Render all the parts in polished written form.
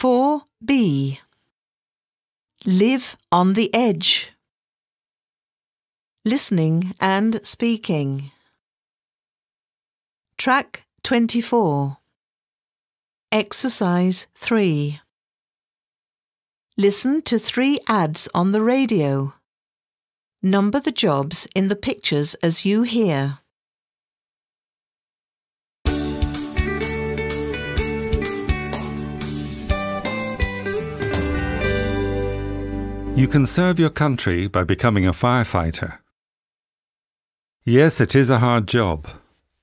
4B. Live on the edge. Listening and speaking. Track 24. Exercise 3. Listen to 3 ads on the radio. Number the jobs in the pictures as you hear. You can serve your country by becoming a firefighter. Yes, it is a hard job.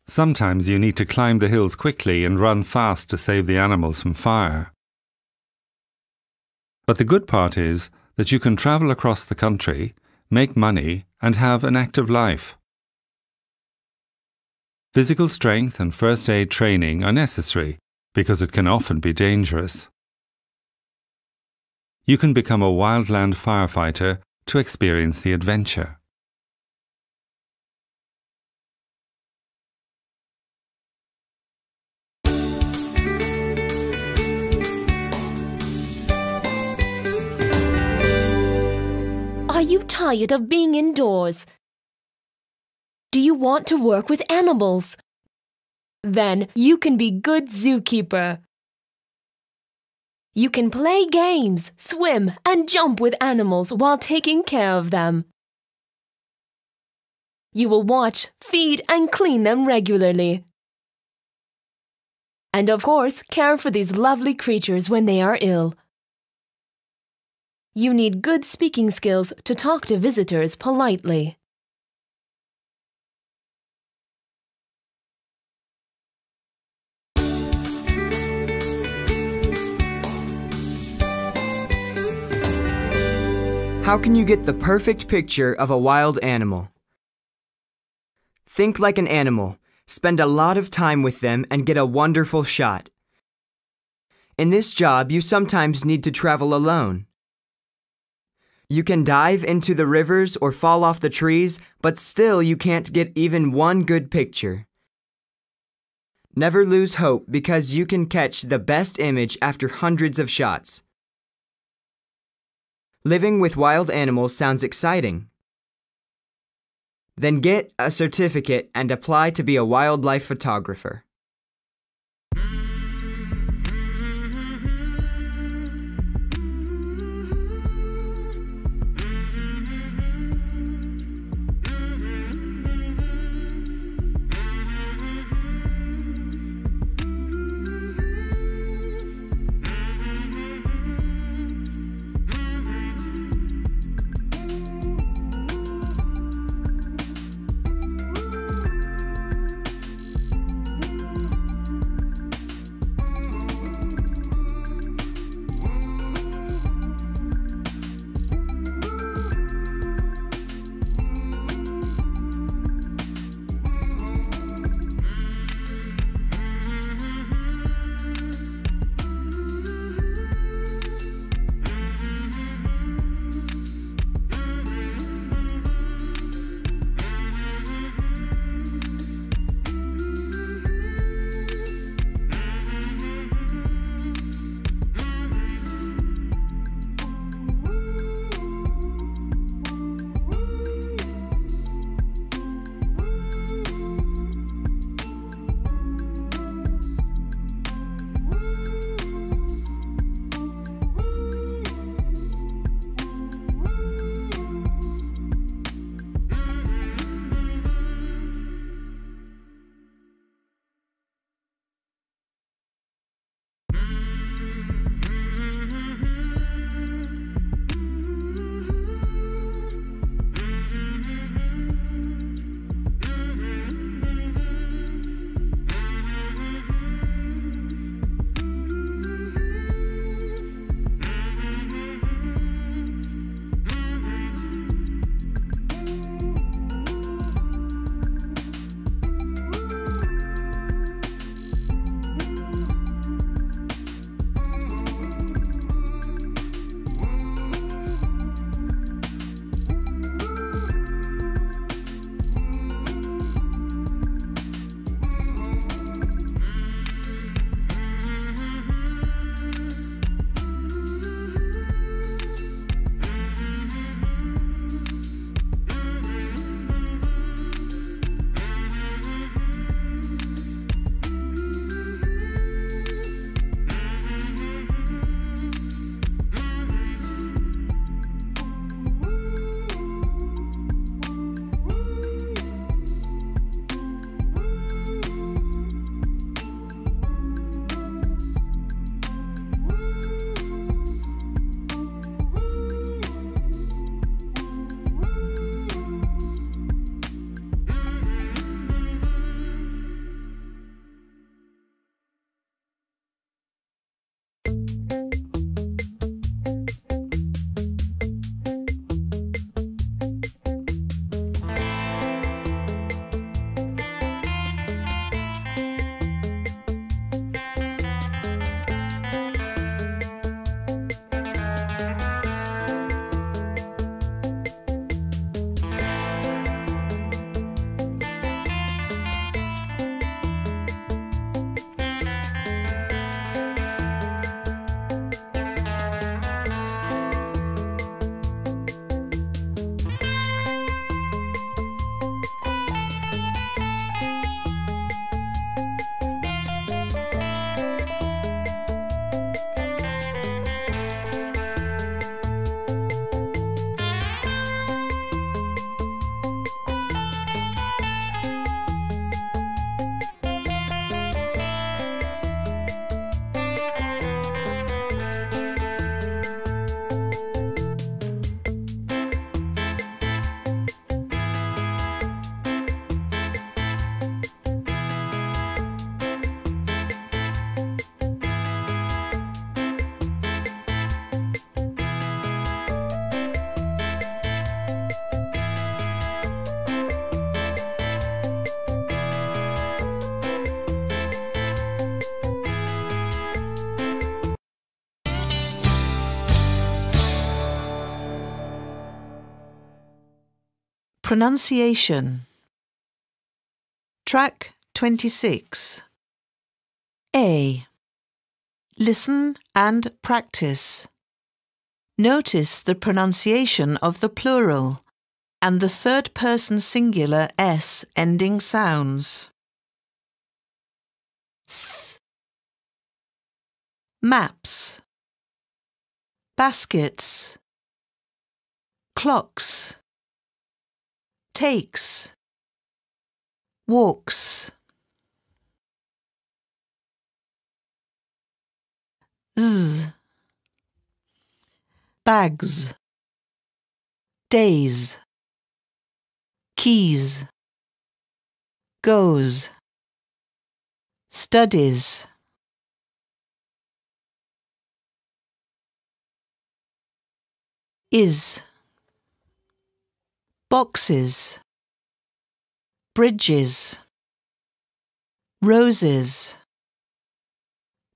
Sometimes you need to climb the hills quickly and run fast to save the animals from fire. But the good part is that you can travel across the country, make money, and have an active life. Physical strength and first aid training are necessary because it can often be dangerous. You can become a wildland firefighter to experience the adventure. Are you tired of being indoors? Do you want to work with animals? Then you can be good zookeeper. You can play games, swim, and jump with animals while taking care of them. You will watch, feed, and clean them regularly. And of course, care for these lovely creatures when they are ill. You need good speaking skills to talk to visitors politely. How can you get the perfect picture of a wild animal? Think like an animal, spend a lot of time with them, and get a wonderful shot. In this job, you sometimes need to travel alone. You can dive into the rivers or fall off the trees, but still you can't get even one good picture. Never lose hope because you can catch the best image after hundreds of shots. Living with wild animals sounds exciting. Then get a certificate and apply to be a wildlife photographer. Pronunciation. Track 26. A. Listen and practice. Notice the pronunciation of the plural and the third-person singular S ending sounds. S. Maps. Baskets. Clocks. Takes. Walks. Z. Bags. Days. Keys. Goes. Studies. Is. Boxes. Bridges. Roses.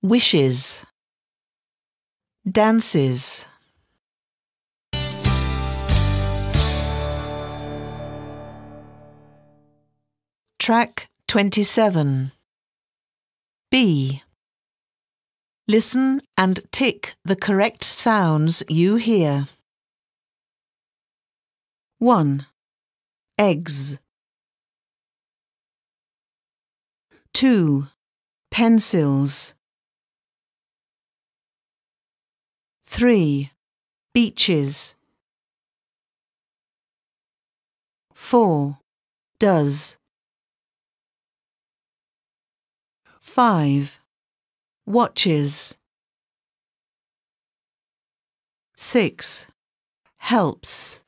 Wishes. Dances. Track 27. B. Listen and tick the correct sounds you hear. 1. Eggs. 2. Pencils. 3. Beaches. 4. Does. 5. Watches. 6. Helps.